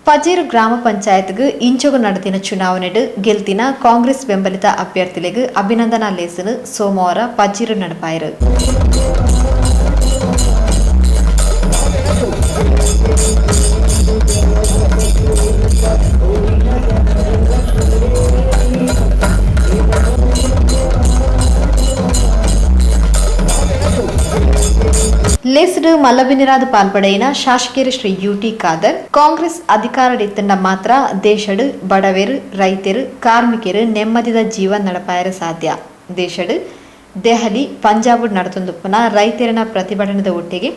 ಪಜೀರ್ ಗ್ರಾಮ ಪಂಚಾಯತ್ಗೆ ಇಂಚೊಗು ನಡೆದಿನ ಚುನಾವಣೆಡು ಗೆಲ್ತಿನ ಕಾಂಗ್ರೆಸ್ ಬೆಂಬಲಿತ ಅಭ್ಯರ್ಥಿಗಳಿಗೆ ಅಭಿನಂದನಾ ಲೇಸನು ಸೋಮವಾರ ಪಜೀರ್ ನಡೆಪಾಯಿರು. ಲೇಸಡು ಮಲ್ಲಬಿನಿರಾದ ಪಾಲ್ಪಡೆಯಿನ ಶಾಸಕರು ಶ್ರೀ ಯುಟಿ ಖಾದರ್ ಕಾಂಗ್ರೆಸ್ ಅಧಿಕಾರಡಿತ್ತಂಡ ಮಾತ್ರ ದೇಶಡು ಬಡವರು ರೈತರು ಕಾರ್ಮಿಕರು ನೆಮ್ಮದಿದ ಜೀವನ ನಡಪಾಯರ ಸಾಧ್ಯ. ದೇಶಡು ದೆಹಲಿ ಪಂಜಾಬ್ ನಡೆತೊಂದುಪ್ಪನ ರೈತರಿನ ಪ್ರತಿಭಟನೆದ ಒಟ್ಟಿಗೆ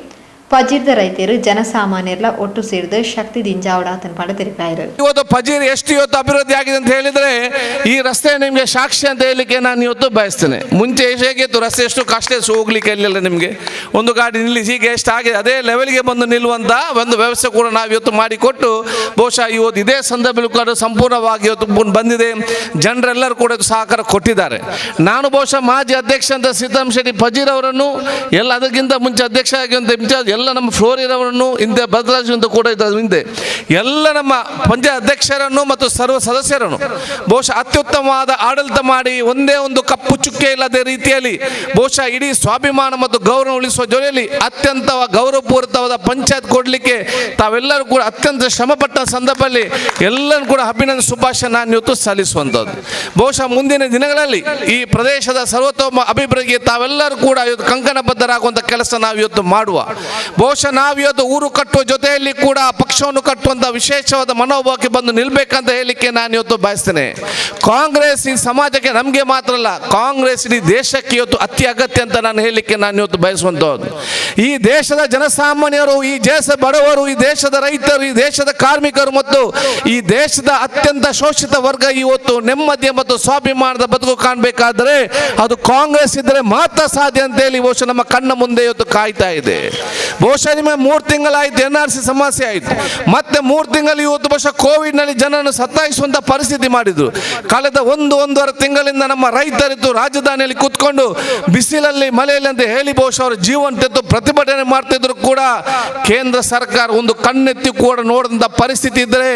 ಪಜೀರ್ದ ರೈತರು ಜನಸಾಮಾನ್ಯರ ಒಟ್ಟು ಸೇರಿದ ಶಕ್ತಿ ದಿಂಜಾವಡ ತನ್ಪಾಡ ತೆರಿಪಾಯಿರು. ಇವತ್ತು ಪಜೀರ್ ಎಷ್ಟು ಇವತ್ತು ಅಭಿವೃದ್ಧಿ ಆಗಿದೆ ಅಂತ ಹೇಳಿದ್ರೆ ಈ ರಸ್ತೆ ನಿಮಗೆ ಸಾಕ್ಷಿ ಅಂತ ಹೇಳಲಿಕ್ಕೆ ನಾನು ಇವತ್ತು ಬಯಸ್ತೇನೆ. ಮುಂಚೆ ಹೇಗಿತ್ತು ರಸ್ತೆ ಎಷ್ಟು ಕಷ್ಟ ಹೋಗ್ಲಿಕ್ಕೆ ಇರಲಿಲ್ಲ, ನಿಮಗೆ ಒಂದು ಗಾಡಿ ನಿಲ್ಲಿಸಿ ಈಗ ಎಷ್ಟು ಆಗಿದೆ ಅದೇ ಲೆವೆಲ್ಗೆ ಬಂದು ನಿಲ್ಲುವಂತ ಒಂದು ವ್ಯವಸ್ಥೆ ಕೂಡ ನಾವು ಇವತ್ತು ಮಾಡಿಕೊಟ್ಟು ಬಹುಶಃ ಇವತ್ತು ಇದೇ ಸಂದರ್ಭದಲ್ಲಿ ಕೂಡ ಸಂಪೂರ್ಣವಾಗಿ ಇವತ್ತು ಬಂದಿದೆ. ಜನರೆಲ್ಲರೂ ಕೂಡ ಸಹಕಾರ ಕೊಟ್ಟಿದ್ದಾರೆ. ನಾನು ಬಹುಶಃ ಮಾಜಿ ಅಧ್ಯಕ್ಷ ಅಂತ ಸಿದ್ದರಾಮ ಶೆಟ್ಟಿ ಪಜೀರ್ ಅವರನ್ನು ಎಲ್ಲ ಅದಕ್ಕಿಂತ ಮುಂಚೆ ಅಧ್ಯಕ್ಷ ಆಗಿ ಎಲ್ಲ ನಮ್ಮ ಫ್ಲೋರ್ ಇರೋರನ್ನು ಹಿಂದೆ ಭದ್ರಾಜ್ ಕೂಡ ಹಿಂದೆ ಎಲ್ಲ ನಮ್ಮ ಪಂಚಾಯತ್ ಅಧ್ಯಕ್ಷರನ್ನು ಮತ್ತು ಸರ್ವ ಸದಸ್ಯರನ್ನು ಬಹುಶಃ ಅತ್ಯುತ್ತಮವಾದ ಆಡಳಿತ ಮಾಡಿ ಒಂದೇ ಒಂದು ಕಪ್ಪು ಚುಕ್ಕೆ ಇಲ್ಲದ ರೀತಿಯಲ್ಲಿ ಬಹುಶಃ ಇಡೀ ಸ್ವಾಭಿಮಾನ ಮತ್ತು ಗೌರವ ಉಳಿಸುವ ಜೊತೆಯಲ್ಲಿ ಅತ್ಯಂತ ಗೌರವಪೂರಿತವಾದ ಪಂಚಾಯತ್ ಕೊಡಲಿಕ್ಕೆ ತಾವೆಲ್ಲರೂ ಕೂಡ ಅತ್ಯಂತ ಶ್ರಮಪಟ್ಟ ಸಂದರ್ಭದಲ್ಲಿ ಎಲ್ಲರೂ ಕೂಡ ಅಭಿನಂದನೆ ಶುಭಾಶಯ ನಾನು ಇವತ್ತು ಸಲ್ಲಿಸುವಂಥದ್ದು. ಬಹುಶಃ ಮುಂದಿನ ದಿನಗಳಲ್ಲಿ ಈ ಪ್ರದೇಶದ ಸರ್ವತೋಮ ಅಭಿವೃದ್ಧಿಗೆ ತಾವೆಲ್ಲರೂ ಕೂಡ ಇವತ್ತು ಕಂಕಣಬದ್ಧರಾಗುವಂಥ ಕೆಲಸ ನಾವು ಇವತ್ತು ಮಾಡುವ. ಬಹುಶಃ ನಾವಿವತ್ತು ಊರು ಕಟ್ಟುವ ಜೊತೆಯಲ್ಲಿ ಕೂಡ ಪಕ್ಷವನ್ನು ಕಟ್ಟುವಂಥ ವಿಶೇಷವಾದ ಮನೋಭಾವಕ್ಕೆ ಬಂದು ನಿಲ್ಬೇಕಂತ ಹೇಳಲಿಕ್ಕೆ ನಾನು ಇವತ್ತು ಬಯಸ್ತೇನೆ. ಕಾಂಗ್ರೆಸ್ ಈ ಸಮಾಜಕ್ಕೆ ನಮಗೆ ಮಾತ್ರ ಅಲ್ಲ, ಕಾಂಗ್ರೆಸ್ ಇಡೀ ದೇಶಕ್ಕೆ ಇವತ್ತು ಅತಿ ಅಗತ್ಯ ಅಂತ ನಾನು ಹೇಳಲಿಕ್ಕೆ ನಾನು ಇವತ್ತು ಬಯಸುವಂಥದ್ದು. ಈ ದೇಶದ ಜನಸಾಮಾನ್ಯರು, ಈ ದೇಶದ ಬಡವರು, ಈ ದೇಶದ ರೈತರು, ಈ ದೇಶದ ಕಾರ್ಮಿಕರು ಮತ್ತು ಈ ದೇಶದ ಅತ್ಯಂತ ಶೋಷಿತ ವರ್ಗ ಇವತ್ತು ನೆಮ್ಮದಿ ಮತ್ತು ಸ್ವಾಭಿಮಾನದ ಬದುಕು ಕಾಣಬೇಕಾದರೆ ಅದು ಕಾಂಗ್ರೆಸ್ ಇದ್ದರೆ ಮಾತ್ರ ಸಾಧ್ಯ ಅಂತ ಹೇಳಿ ಬಹುಶಃ ನಮ್ಮ ಕಣ್ಣ ಮುಂದೆ ಇವತ್ತು ಕಾಯ್ತಾ ಇದೆ. ಬಹುಶಃ ನಿಮಗೆ 3 ತಿಂಗಳಾಯ್ತು NRC ಸಮಸ್ಯೆ ಆಯಿತು, ಮತ್ತೆ 3 ತಿಂಗಳು ಇವತ್ತು ಬಹುಶಃ ಕೋವಿಡ್ನಲ್ಲಿ ಜನರನ್ನು ಸತ್ತಾಯಿಸುವಂಥ ಪರಿಸ್ಥಿತಿ ಮಾಡಿದ್ರು. ಕಳೆದ 1-1.5 ತಿಂಗಳಿಂದ ನಮ್ಮ ರೈತರಿದ್ದು ರಾಜಧಾನಿಯಲ್ಲಿ ಕೂತ್ಕೊಂಡು ಬಿಸಿಲಲ್ಲಿ ಮಳೆಯಲ್ಲಿ ಅಂತ ಹೇಳಿ ಬಹುಶಃ ಅವರು ಜೀವನ ತೆತ್ತು ಪ್ರತಿಭಟನೆ ಮಾಡ್ತಿದ್ರು ಕೂಡ ಕೇಂದ್ರ ಸರ್ಕಾರ ಒಂದು ಕಣ್ಣೆತ್ತಿ ಕೂಡ ನೋಡಿದಂಥ ಪರಿಸ್ಥಿತಿ ಇದ್ದರೆ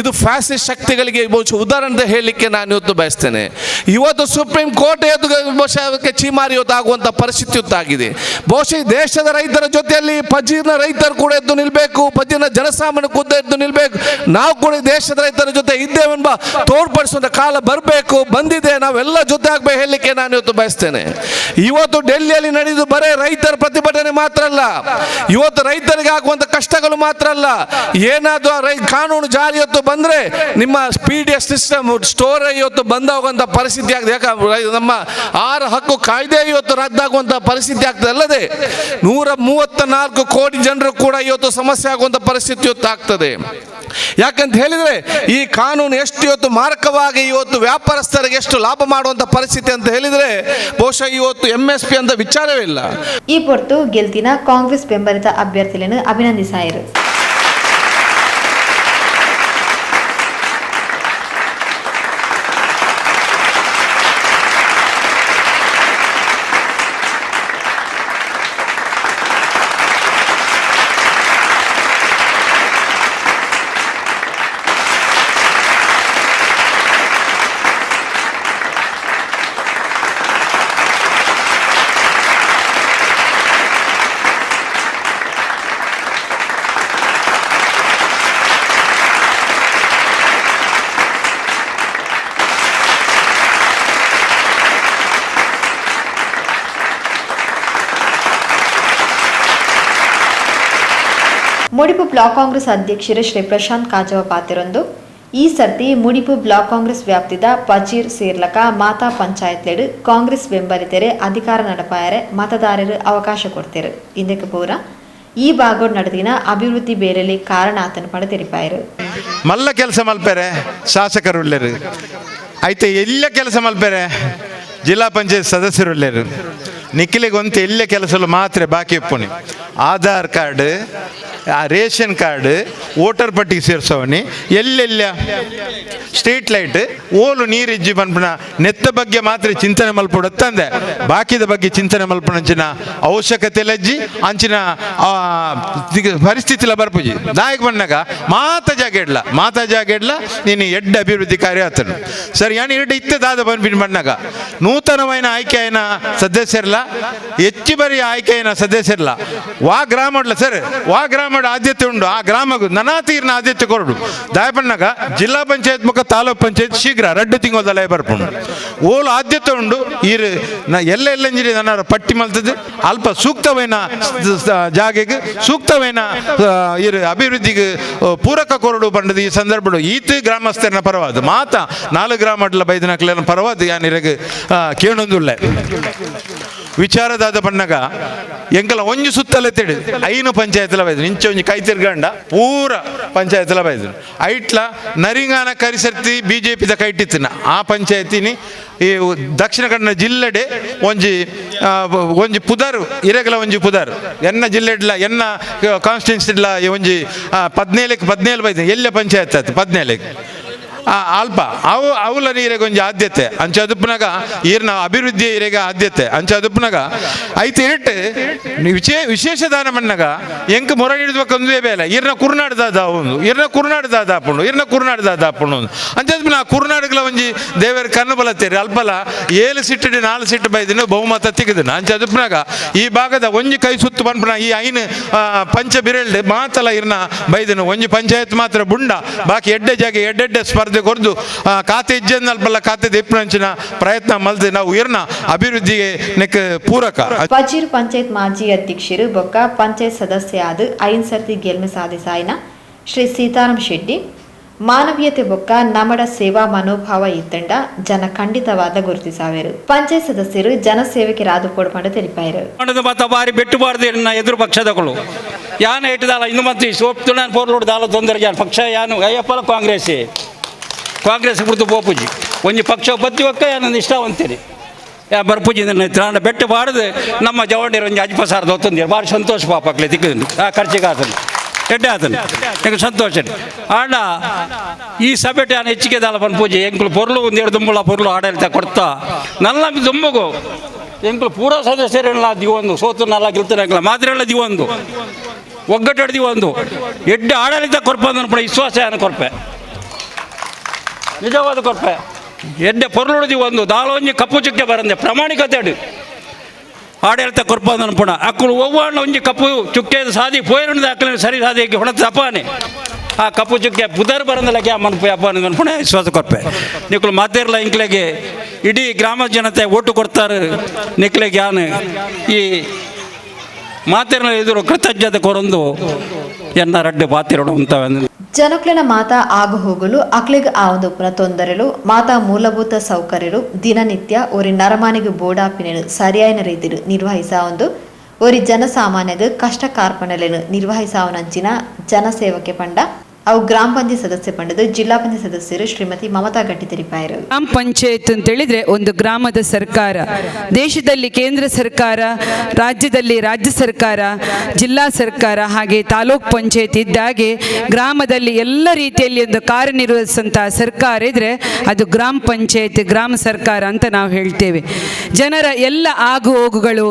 ಇದು ಫ್ಯಾಸಿಸ್ಟ್ ಶಕ್ತಿಗಳಿಗೆ ಬಹುಶಃ ಉದಾಹರಣೆ ಅಂತ ಹೇಳಲಿಕ್ಕೆ ನಾನು ಇವತ್ತು ಬಯಸ್ತೇನೆ. ಇವತ್ತು ಸುಪ್ರೀಂ ಕೋರ್ಟ್ ಬಹುಶಃ ಅದಕ್ಕೆ ಚೀಮಾರಿ ಇವತ್ತು ಆಗುವಂಥ ಪರಿಸ್ಥಿತಿ ಇವತ್ತಾಗಿದೆ. ಬಹುಶಃ ದೇಶದ ರೈತರ ಜೊತೆಯಲ್ಲಿ ಪಜೀರ್ನ ರೈತರು ಕೂಡ ಎದ್ದು ನಿಲ್ಬೇಕು, ಪಜೀರ್ನ ಜನಸಾಮಾನ್ಯ ಕೂಡ ಎದ್ದು ನಿಲ್ಬೇಕು. ನಾವು ಕೂಡ ದೇಶದ ರೈತರ ಜೊತೆ ಇದ್ದೇವೆಂಬ ತೋರ್ಪಡಿಸುವಂತ ಕಾಲ ಬರಬೇಕು, ಬಂದಿದೆ. ನಾವೆಲ್ಲ ಜೊತೆ ಆಗ್ಬೇಕು ಹೇಳಲಿಕ್ಕೆ ನಾನು ಇವತ್ತು ಬಯಸ್ತೇನೆ. ಇವತ್ತು ಡೆಲ್ಲಿಯಲ್ಲಿ ನಡೆದು ಬರೇ ರೈತರ ಪ್ರತಿಭಟನೆ ಮಾತ್ರ ಅಲ್ಲ, ಇವತ್ತು ರೈತರಿಗೆ ಆಗುವಂತ ಕಷ್ಟಗಳು ಮಾತ್ರ ಅಲ್ಲ, ಏನಾದ್ರು ಕಾನೂನು ಜಾರಿ ಇವತ್ತು ಬಂದ್ರೆ ನಿಮ್ಮ PDS ಸಿಸ್ಟಮ್ ಸ್ಟೋರ್ ಇವತ್ತು ಬಂದ್ ಹೋಗುವಂತ ಪರಿಸ್ಥಿತಿ ಆಗಿದೆ. ಯಾಕಂದ್ರೆ ನಮ್ಮ 6 ಹಕ್ಕು ಕಾಯ್ದೆ ಇವತ್ತು ರದ್ದಾಗುವಂತ ಪರಿಸ್ಥಿತಿ ಆಗ್ತದೆ. ಅಲ್ಲದೆ 134 ಕೋಟಿ ಜನರು ಕೂಡ ಇವತ್ತು ಸಮಸ್ಯೆ ಆಗುವಂತ ಪರಿಸ್ಥಿತಿ ಇವತ್ತು ಆಗ್ತದೆ. ಯಾಕಂತ ಹೇಳಿದ್ರೆ ಈ ಕಾನೂನು ಎಷ್ಟು ಇವತ್ತು ಮಾರಕವಾಗಿ ಇವತ್ತು ವ್ಯಾಪಾರಸ್ಥರಿಗೆ ಎಷ್ಟು ಲಾಭ ಮಾಡುವಂತ ಪರಿಸ್ಥಿತಿ ಅಂತ ಹೇಳಿದ್ರೆ ಬಹುಶಃ ಇವತ್ತು MSP ಅಂತ ವಿಚಾರವೇ ಇಲ್ಲ. ಈ ಹೊರತು ಗೆಲ್ತಿನ ಕಾಂಗ್ರೆಸ್ ಬೆಂಬಲಿತ ಅಭ್ಯರ್ಥಿಗಳನ್ನು ಅಭಿನಂದಿಸಾಯಿರು. ಮುಡಿಪು ಬ್ಲಾಕ್ ಕಾಂಗ್ರೆಸ್ ಅಧ್ಯಕ್ಷರು ಶ್ರೀ ಪ್ರಶಾಂತ್ ಕಾಜವ ಪಾತಿರೊಂದು ಈ ಸರ್ತಿ ಮುಡಿಪು ಬ್ಲಾಕ್ ಕಾಂಗ್ರೆಸ್ ವ್ಯಾಪ್ತಿದ ಪಜೀರ್ ಸೇರ್ಲಕ ಮಾತಾ ಪಂಚಾಯತ್ಲೆಡು ಕಾಂಗ್ರೆಸ್ ಬೆಂಬಲಿತರೆ ಅಧಿಕಾರ ನಡಪಾಯರೆ ಮತದಾರರು ಅವಕಾಶ ಕೊಡ್ತಾರೆ. ಇದಕ್ಕೆ ಪೂರ ಈ ಭಾಗ ನಡೆದಿನ ಅಭಿವೃದ್ಧಿ ಬೇರೆಲಿ ಕಾರಣ ಆತನ ಪಡೆ ತೆರಿಪಾಯರು. ಮಲ್ಲ ಕೆಲಸ ಮಲ್ಪೇರೆ ಶಾಸಕರು ಉಳ್ಳೇರು ಐತೆ ಎಲ್ಲ ಕೆಲಸ ಮಲ್ಪೇರೆ ಜಿಲ್ಲಾ ಪಂಚಾಯತ್ ಸದಸ್ಯರು ಉಳ್ಳೇರು ನಿಖಿಲಿಗೆ ಒಂತ ಎಲ್ಲ ಕೆಲಸಲು ಮಾತ್ರ ಬಾಕಿ ಇಪ್ಪುನಿ. ಆಧಾರ್ ಕಾರ್ಡ್ ಆ ರೇಷನ್ ಕಾರ್ಡ್ ವೋಟರ್ ಪಟ್ಟಿಗೆ ಸೇರಿಸೋವನಿ ಎಲ್ಲೆಲ್ಲ ಸ್ಟ್ರೀಟ್ ಲೈಟ್ ಓಲು ನೀರಿಜ್ಜಿ ಪನ್ಪುನ ನೆತ್ತ ಬಗ್ಗೆ ಮಾತ್ರ ಚಿಂತನೆ ಮಲ್ಪುಡತ್ತಂದೆ ಬಾಕಿದ ಬಗ್ಗೆ ಚಿಂತನೆ ಮಲ್ಪುನಂಚಿನ ಅವಶ್ಯಕತೆ ಲಜ್ಜಿ ಅಂಚಿನ ಪರಿಸ್ಥಿತಿಲ ಬರ್ಪುಜಿ ದಾಯಕ ಬಣ್ಣಗ ಮಾತಾ ಜಾಗೆಡ್ಲ ನೀನು ಎಡ್ಡ ಅಭಿವೃದ್ಧಿ ಕಾರ್ಯ ಆತನು ಸರ್ ಯಾನು ಎರಡು ಇತ್ತದಾದ ಬಂದ್ಬಿಟ್ಟು ಬಣ್ಣಗ ನೂತನమైన ಆಯ್ಕೆ అయిన ಸದಸ್ಯರಲ್ಲ ಹೆಚ್ಚು ಬರಿ ಆಯ್ಕೆ అయిన ಸದಸ್ಯರಲ್ಲ ವಾ ಗ್ರಾಮಡ್ಲ ಸರ್ ವಾ ಗ್ರಾಮದ ಆದ್ಯತೆ ಉಂಡು ಆ ಗ್ರಾಮಗೂ ನನಾತೀರ್ನ ಆದ್ಯತೆ ಕೊರಡು ದಾಯಪಣ್ಣಗ ಜಿಲ್ಲಾ ಪಂಚಾಯತ್ ಮುಖ ತಾಲೂಕ್ ಪಂಚಾಯತ್ ಶೀಘ್ರ 2 ತಿಂಗಳ ಬರ್ಪುಂಡು ಓಲು ಆದ್ಯತೆ ಉಂಡು ಈರು ಎಲ್ಲೆಂಜಿರಿ ನನ್ನ ಪಟ್ಟಿ ಮಲ್ತದ್ದು ಅಲ್ಪ ಸೂಕ್ತವೈನ ಜಾಗೆಗೆ ಸೂಕ್ತವೈನ ಈರು ಅಭಿವೃದ್ಧಿಗೆ ಪೂರಕ ಕೊರಡು ಬಂಡದು ಈ ಸಂದರ್ಭ ಈತ ಗ್ರಾಮಸ್ಥರನ ಪರವಾದ ಮಾತ 4 ಗ್ರಾಮಡ್ಲ ಬೈದನಕ್ಲ ಪರವಾದ ಯಾನಿರಗೆ ಕೇಳೊಂದುಳ್ಳೆ ವಿಚಾರದಾದ ಬಣ್ಣಗ ಎಂಕಲ ಒಂಜು ಸುತ್ತಲೇ ತಿಳಿ 5 ಪಂಚಾಯತ್ಲ ಬೈದ್ರು ಇಂಚ ಒಂಜಿ ಕೈ ತಿರ್ಗಂಡ ಪೂರ ಪಂಚಾಯತ್ಲ ಬೈದ್ರು ಐಟ್ಲ ನರಿಂಗಾನ ಕರಿಸರ್ತಿ ಬಿಜೆಪಿದ ಕೈಟಿತ್ತಿನ ಆ ಪಂಚಾಯತಿನಿ ಈ ದಕ್ಷಿಣ ಕನ್ನಡ ಜಿಲ್ಲೆಡೆ ಒಂಜಿ ಪುದರ್ ಇರೆಗಲ ಒಂಜಿ ಪುದರ್ ಎನ್ನ ಜಿಲ್ಲೆಡ್ಲ ಎನ್ನ ಕಾನ್ಸ್ಟಿಟ್ಯೂನ್ಸಿಡ್ಲ ಒಂಜಿ 17 ಬೈದ್ರು ಎಲ್ಲ ಪಂಚಾಯತ್ ಆಯ್ತು 17 ಅಲ್ಪ ಅವಲ ನೀರಿಗೆ ಒಂಜಿ ಆದ್ಯತೆ ಅಂಚ ಅದುಪ್ಪನಾಗ ಈರ್ನ ಅಭಿವೃದ್ಧಿ ಇರೆಗೆ ಆದ್ಯತೆ ಅಂಚ ಅದುಪ್ಪನಾಗ ಐತೆ ಇಟ್ಟು ವಿಶೇಷ ದಾನ ಮಣ್ಣಗ ಎಂಕ್ ಮೊರ ಹಿಡಿದ್ಬೇಕಂದ್ರೆ ಬೇಲೆ ಈರ್ನ ಕುರ್ನಾಡ್ದಾದ ಒಂದು ಈರ್ನ ಕುರ್ನಾಡ್ದಾದ ಹಾಪುಂಡು ಅಂಚ ಅದುಪ್ಪನ ಕುರ್ನಾಡ್ಗಲ ಒಂಜಿ ದೇವರ ಕಣ್ಣು ಬಲತ್ತೇರಿ ಅಲ್ಪಲ 7 ಸಿಟ್ಟು 4 ಸಿಟ್ಟು ಬೈದಿನ ಬಹುಮತ ತೆಗೆದಿನ ಅಂಚ ಅದುಪ್ಪನಾಗ ಈ ಭಾಗದ ಒಂಜಿ ಕೈ ಸುತ್ತು ಬಂದ್ಪನ ಈ 5 ಪಂಚ ಬಿರಳ್ಡೆ ಮಾತಲ ಇರ್ನ ಬೈದಿನ ಒಂಜಿ ಪಂಚಾಯತ್ ಮಾತ್ರ ಬುಂಡ ಬಾಕಿ ಎಡ್ಡೆ ಜಾಗೆ ಎಡ್ಡೆಡ್ಡೆ ಸ್ಪರ್ಧೆ ಕೊರ್ದು ಖಾತೆ ಇಜ್ಜನ್ನಲ್ಪಲ್ಲ ಖಾತೆ ದಿಪ್ಪಂಚಿನ ಪ್ರಯತ್ನ ಮಲ್ದೆ ನಾವು ಇರ್ನ ಅಭಿವೃದ್ಧಿಗೆ ನೆಕ್ ಪೂರಕ ವಜೀರ್ ಪಂಚಾಯತ್ ಮಾಜಿ ಅಧ್ಯಕ್ಷರು ಬೊಕ್ಕ ಪಂಚಾಯತ್ ಸದಸ್ಯ ಆದ 5 ಸರ್ತಿ ಗೆಲ್ಮೆ ಸಾಧಿಸಾಯಿನ ಶ್ರೀ ಸೀತಾರಾಮ್ ಶೆಟ್ಟಿ ಮಾನವೀಯತೆ ಬೊಕ್ಕ ನಮಡ ಸೇವಾ ಮನೋಭಾವ ಇತ್ತಂಡ ಜನ ಖಂಡಿತವಾದ ಗುರುತಿಸಾವೇರು ಪಂಚಾಯತ್ ಸದಸ್ಯರು ಜನಸೇವೆಗೆ ರಾದು ಕೊಡ್ಕೊಂಡು ತಿಳಿಪಾಯರು ಬಾರಿ ಬೆಟ್ಟುಬಾರ್ದು ಎದುರು ಪಕ್ಷದಗಳು ಯಾನ ಇಟ್ಟದಾಲ ಇನ್ನು ಮತ್ತೆ ಸೋಪ್ತು ನಾನು ಪೋರ್ಲೋಡ್ ದಾಲ ತೊಂದರೆ ಪಕ್ಷ ಯಾನು ಅಯ್ಯಪ್ಪಲ ಕಾಂಗ್ರೆಸ್ ಬಿಡ್ತು ಬೋಪುಜಿ ಒಂಜಿ ಪಕ್ಷ ಬತ್ತಿ ಒಕ್ಕ ಏನೊಂದು ಇಷ್ಟವಂತೀರಿ ಬರ್ಪುಜಿ ತ್ರಾಂಡ ಬೆಟ್ಟು ಬಾರದು ನಮ್ಮ ಜವಾಂಡಿರು ಒಂಜಿ ಅಜ್ಪಸಾರದ ಹೊತ್ತಂದಿರು ಭಾರಿ ಸಂತೋಷ ಪಾಪಕ್ಲೆ ತಿಕ್ಕಿದ್ರು ಆ ಖರ್ಚಿಗೆ ಆತನು ಎಡ್ಡೆ ಆತನು ಎಂಗೆ ಸಂತೋಷ ಆಂಡ ಈ ಸಭೆಟೆ ನಾನು ಹೆಚ್ಚಿಗೆ ದಾಲ ಪನ್ಪೂಜಿ ಎಂಕುಲು ಪೊರ್ಲು ಒಂದೆರಡು ದುಂಬುಳ ಪೊರ್ಲು ಆಡಳಿತ ಕೊಡ್ತಾ ನಲ್ಲ ದುಂಬಗು ಎಂಕುಲು ಪೂರ ಸದಸ್ಯರೆಲ್ಲ ದಿವೊಂದು ಸೋತು ನಲ್ಲ ಗೆಲ್ತಾನೆಲ್ಲ ಮಾತ್ರೆಲ್ಲ ದಿವೊಂದು ಒಗ್ಗಟ್ಟು ದಿವೊಂದು ಎಡ್ಡೆ ಆಡಳಿತ ಕೊರ್ಪಂದು ವಿಶ್ವಾಸ ಏನು ಕೊರ್ಪೆ ನಿಜವಾದ ಕೊರ್ಪೆ ಎಡ್ಡೆ ಪೊರ್ಲುಡಿದಿ ಒಂದು ದಾಳೊಂಜಿ ಕಪ್ಪು ಚುಕ್ಕೆ ಬರಂದೆ ಪ್ರಾಮಾಣಿಕತೆ ಆಡಳಿತ ಕೊರ್ಪಂದನ ಪುಣ ಅಕ್ಕಳು ಒವ್ವಣ್ಣ ಒಂಜಿ ಕಪ್ಪು ಚುಕ್ಕೆ ಸಾದಿ ಪೋಯಿರುಂದ ಅಕ್ಕಲ ಸರಿ ಸಾದಿಗೆ ಹೊಣದ ಅಪಾನೆ ಆ ಕಪ್ಪು ಚುಕ್ಕೆ ಪುದರ್ ಬರಂದಲಕ್ಕೆ ಮನ್ಪು ಅಪಾನ ಪುಣ ವಿಶ್ವಾಸ ಕೊರ್ಪೆ ನಿಕ್ಕಳು ಮಾತೇರ್ಲ ಇಂಕ್ಲೆಗೆ ಇಡೀ ಗ್ರಾಮ ಜನತೆ ಓಟು ಕೊಡ್ತಾರೆ ನಿಕ್ಲೆಗೆ ಯಾನು ಈ ಮಾತೇರ್ಲ ಎದುರು ಕೃತಜ್ಞತೆ ಕೊರೊಂದು ಎನ್ನ ರಡ್ಡೆ ಪಾತಿರೋಡು ಅಂತವೆ ಜನಕ್ಲೆನ ಮಾತಾ ಆಗು ಹೋಗಲು ಅಕ್ಲಿಗೆ ಆ ಒಂದು ತೊಂದರೆಲು ಮಾತಾ ಮೂಲಭೂತ ಸೌಕರ್ಯರು ದಿನನಿತ್ಯ ಒರಿ ನರಮಾನಿಗೆ ಬೋಡಾಪಿನ ಸರಿಯಾದ ರೀತಿಯಲ್ಲಿ ನಿರ್ವಹಿಸಾ ಒಂದು ಒರಿ ಜನಸಾಮಾನ್ಯದ ಕಷ್ಟ ಕಾರ್ಪಣೆಯನ್ನು ನಿರ್ವಹಿಸಾವನಂಚಿನ ಜನಸೇವಕ್ಕೆ ಪಂಡ ಅವು ಗ್ರಾಮ ಪಂಚಾಯತ್ ಸದಸ್ಯ ಪಂಡದು ಜಿಲ್ಲಾ ಪಂಚಾಯತ್ ಸದಸ್ಯರು ಶ್ರೀಮತಿ ಮಮತಾ ಗಟ್ಟಿ ತಿಳಿಪಾಯರು. ಗ್ರಾಮ ಪಂಚಾಯತ್ ಅಂತ ಹೇಳಿದ್ರೆ ಒಂದು ಗ್ರಾಮದ ಸರ್ಕಾರ. ದೇಶದಲ್ಲಿ ಕೇಂದ್ರ ಸರ್ಕಾರ, ರಾಜ್ಯದಲ್ಲಿ ರಾಜ್ಯ ಸರ್ಕಾರ, ಜಿಲ್ಲಾ ಸರ್ಕಾರ, ಹಾಗೆ ತಾಲೂಕ್ ಪಂಚಾಯತ್ ಇದ್ದಾಗೆ ಗ್ರಾಮದಲ್ಲಿ ಎಲ್ಲ ರೀತಿಯಲ್ಲಿ ಒಂದು ಕಾರ್ಯನಿರ್ವಹಿಸುವಂತಹ ಸರ್ಕಾರ ಇದ್ರೆ ಅದು ಗ್ರಾಮ ಪಂಚಾಯತ್, ಗ್ರಾಮ ಸರ್ಕಾರ ಅಂತ ನಾವು ಹೇಳ್ತೇವೆ. ಜನರ ಎಲ್ಲ ಆಗು ಹೋಗುಗಳು,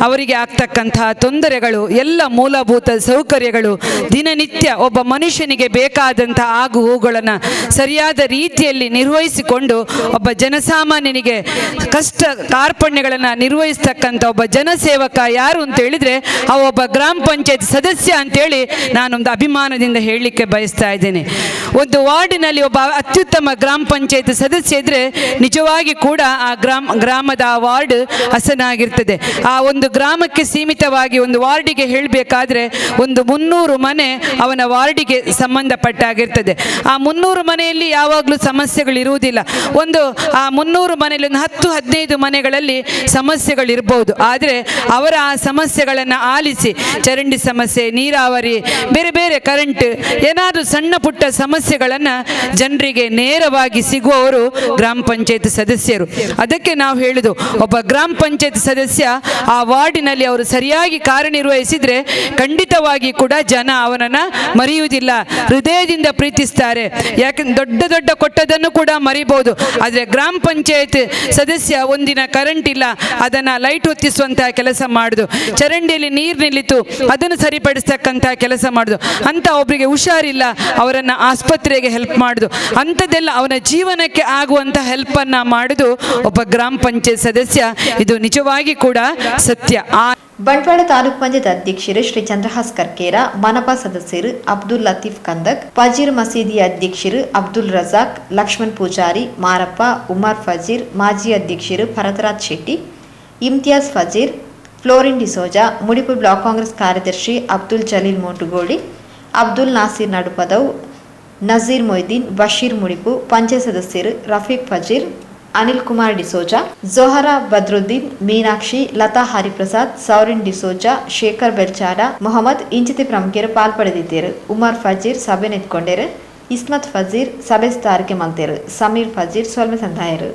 ಅವರಿಗೆ ಆಗ್ತಕ್ಕಂತಹ ತೊಂದರೆಗಳು, ಎಲ್ಲ ಮೂಲಭೂತ ಸೌಕರ್ಯಗಳು, ದಿನನಿತ್ಯ ಒಬ್ಬ ಮನುಷ್ಯನಿಗೆ ಬೇಕಾದಂತಹ ಆಗು ಹೋಗುಗಳನ್ನು ಸರಿಯಾದ ರೀತಿಯಲ್ಲಿ ನಿರ್ವಹಿಸಿಕೊಂಡು ಒಬ್ಬ ಜನಸಾಮಾನ್ಯನಿಗೆ ಕಷ್ಟ ಕಾರ್ಪಣ್ಯಗಳನ್ನು ನಿರ್ವಹಿಸ್ತಕ್ಕಂಥ ಒಬ್ಬ ಜನಸೇವಕ ಯಾರು ಅಂತ ಹೇಳಿದ್ರೆ ಅವ ಒಬ್ಬ ಗ್ರಾಮ ಪಂಚಾಯತ್ ಸದಸ್ಯ ಅಂತೇಳಿ ನಾನೊಂದು ಅಭಿಮಾನದಿಂದ ಹೇಳಲಿಕ್ಕೆ ಬಯಸ್ತಾ ಇದ್ದೇನೆ. ಒಂದು ವಾರ್ಡಿನಲ್ಲಿ ಒಬ್ಬ ಅತ್ಯುತ್ತಮ ಗ್ರಾಮ ಪಂಚಾಯತ್ ಸದಸ್ಯ ಇದ್ರೆ ನಿಜವಾಗಿ ಕೂಡ ಆ ಗ್ರಾಮದ ಆ ವಾರ್ಡ್ ಹಸನಾಗಿರ್ತದೆ. ಆ ಒಂದು ಗ್ರಾಮಕ್ಕೆ ಸೀಮಿತವಾಗಿ ಒಂದು ವಾರ್ಡಿಗೆ ಹೇಳಬೇಕಾದ್ರೆ ಒಂದು 300 ಮನೆ ಅವನ ವಾರ್ಡಿಗೆ ಸಂಬಂಧಪಟ್ಟಾಗಿರ್ತದೆ. ಆ 300 ಮನೆಯಲ್ಲಿ ಯಾವಾಗಲೂ ಸಮಸ್ಯೆಗಳಿರುವುದಿಲ್ಲ. ಆ 300 ಮನೆಯಲ್ಲಿ ಒಂದು 10-15 ಮನೆಗಳಲ್ಲಿ ಸಮಸ್ಯೆಗಳಿರ್ಬೋದು. ಆದರೆ ಅವರ ಆ ಸಮಸ್ಯೆಗಳನ್ನು ಆಲಿಸಿ ಚರಂಡಿ ಸಮಸ್ಯೆ, ನೀರಾವರಿ, ಬೇರೆ ಬೇರೆ ಕರೆಂಟ್, ಏನಾದರೂ ಸಣ್ಣ ಪುಟ್ಟ ಸಮಸ್ಯೆ ಸಮಸ್ಯೆಗಳನ್ನು ಜನರಿಗೆ ನೇರವಾಗಿ ಸಿಗುವವರು ಗ್ರಾಮ ಪಂಚಾಯತ್ ಸದಸ್ಯರು. ಅದಕ್ಕೆ ನಾವು ಹೇಳುದು, ಒಬ್ಬ ಗ್ರಾಮ ಪಂಚಾಯತ್ ಸದಸ್ಯ ಆ ವಾರ್ಡಿನಲ್ಲಿ ಅವರು ಸರಿಯಾಗಿ ಕಾರ್ಯನಿರ್ವಹಿಸಿದ್ರೆ ಖಂಡಿತವಾಗಿ ಕೂಡ ಜನ ಅವನನ್ನು ಮರೆಯುವುದಿಲ್ಲ, ಹೃದಯದಿಂದ ಪ್ರೀತಿಸ್ತಾರೆ. ಯಾಕಂದ್ರೆ ದೊಡ್ಡ ದೊಡ್ಡ ಕೊಟ್ಟದನ್ನು ಕೂಡ ಮರಿಬಹುದು, ಆದರೆ ಗ್ರಾಮ ಪಂಚಾಯತ್ ಸದಸ್ಯ ಒಂದಿನ ಕರೆಂಟ್ ಇಲ್ಲ, ಅದನ್ನು ಲೈಟ್ ಹೊತ್ತಿಸುವಂತಹ ಕೆಲಸ ಮಾಡುದು, ಚರಂಡಿಯಲ್ಲಿ ನೀರು ನಿಲ್ಲಿತು ಅದನ್ನು ಸರಿಪಡಿಸ್ತಕ್ಕಂತಹ ಕೆಲಸ ಮಾಡುದು, ಅಂತ ಒಬ್ಬರಿಗೆ ಹುಷಾರಿಲ್ಲ ಅವರನ್ನು ಆಸ್ಪತ್ರೆಗೆ ಹೆಲ್ಪ್ ಮಾಡುದು, ಅಂಥದ್ದೆಲ್ಲ ಅವನ ಜೀವನಕ್ಕೆ ಆಗುವಂಥ ಹೆಲ್ಪನ್ನು ಮಾಡುದು ಒಬ್ಬ ಗ್ರಾಮ ಪಂಚಾಯತ್ ಸದಸ್ಯ. ಇದು ನಿಜವಾಗಿ ಕೂಡ ಸತ್ಯ. ಬಂಟ್ವಾಳ ತಾಲೂಕು ಪಂಚಾಯತ್ ಅಧ್ಯಕ್ಷರು ಶ್ರೀ ಚಂದ್ರಹಾಸ್ ಕರ್ಕೇರ, ಮನಪಾ ಸದಸ್ಯರು ಅಬ್ದುಲ್ ಲತೀಫ್ ಕಂದಕ್, ಫಜೀರ್ ಮಸೀದಿ ಅಧ್ಯಕ್ಷರು ಅಬ್ದುಲ್ ರಜಾಕ್, ಲಕ್ಷ್ಮಣ್ ಪೂಜಾರಿ, ಮಾರಪ್ಪ, ಉಮರ್ ಫಜೀರ್, ಮಾಜಿ ಅಧ್ಯಕ್ಷರು ಭರತರಾಜ್ ಶೆಟ್ಟಿ, ಇಮ್ತಿಯಾಜ್ ಫಜೀರ್, ಫ್ಲೋರಿನ್ ಡಿಸೋಜಾ, ಮುಡಿಪು ಬ್ಲಾಕ್ ಕಾಂಗ್ರೆಸ್ ಕಾರ್ಯದರ್ಶಿ ಅಬ್ದುಲ್ ಜಲೀಲ್ ಮೋಟುಗೋಡಿ, ಅಬ್ದುಲ್ ನಾಸೀರ್ ನಡುಪದವ್, ನಜೀರ್ ಮೊಯ್ದೀನ್, ಬಶೀರ್ ಮುಡಿಪು, ಪಂಚಾಯತ್ ಸದಸ್ಯರು ರಫೀಕ್ ಫಜೀರ್, ಅನಿಲ್ ಕುಮಾರ್ ಡಿಸೋಜಾ, ಜೊಹರಾ ಬದ್ರುದ್ದೀನ್, ಮೀನಾಕ್ಷಿ, ಲತಾ ಹರಿಪ್ರಸಾದ್, ಸೌರಿನ್ ಡಿಸೋಜಾ, ಶೇಖರ್ ಬೆಲ್ಚಾಡ, ಮೊಹಮ್ಮದ್ ಇಂಚಿತಿ ಪ್ರಮುಖರು ಪಾಲ್ಪಡೆದಿದ್ದರು. ಉಮರ್ ಫಜೀರ್ ಸಭೆ ನಿಂತ್ಕೊಂಡರು, ಇಸ್ಮತ್ ಫಜೀರ್ ಸಭೆ ಸ್ಥಾರಕ್ಕೆ ಮಲ್ತೇರು, ಸಮೀರ್ ಫಜೀರ್ ಸ್ವಲ್ಪ ಸಂದಾಯರು.